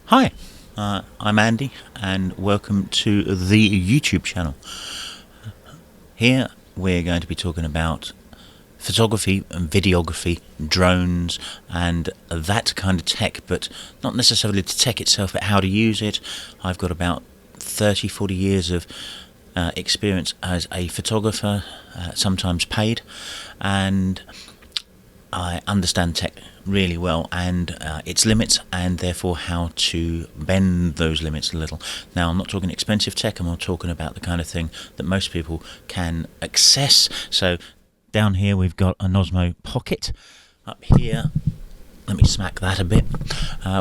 Hi, I'm Andy, and welcome to the YouTube channel. Here we're going to be talking about photography and videography, drones, and that kind of tech, but not necessarily the tech itself, but how to use it. I've got about 30-40 years of experience as a photographer, sometimes paid, and I understand tech really well and its limits, and therefore how to bend those limits a little. Now, I'm not talking expensive tech, I'm not talking about the kind of thing that most people can access. So down here we've got an Osmo Pocket. Up here, let me smack that a bit,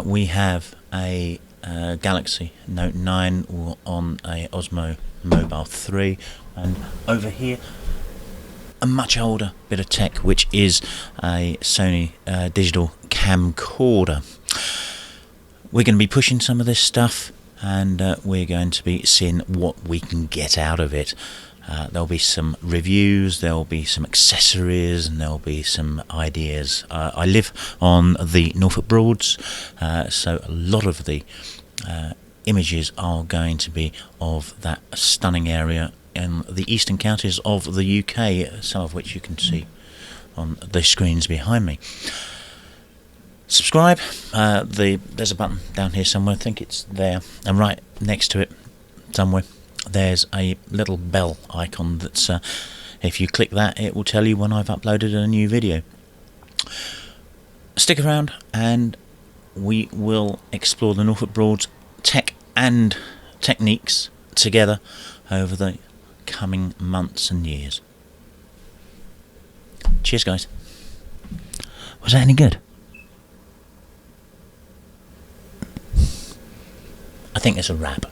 we have a Galaxy Note 9 on a Osmo Mobile 3, and over here a much older bit of tech, which is a Sony digital camcorder. We're going to be pushing some of this stuff, and we're going to be seeing what we can get out of it. There'll be some reviews, there'll be some accessories, and there'll be some ideas. I live on the Norfolk Broads, so a lot of the images are going to be of that stunning area in the eastern counties of the UK, some of which you can see on the screens behind me. Subscribe. There's a button down here somewhere, I think it's there, and right next to it somewhere there's a little bell icon that's if you click that, it will tell you when I've uploaded a new video. Stick around and we will explore the Norfolk Broads tech and techniques together over the coming months and years. Cheers, guys. Was that any good? I think it's a wrap.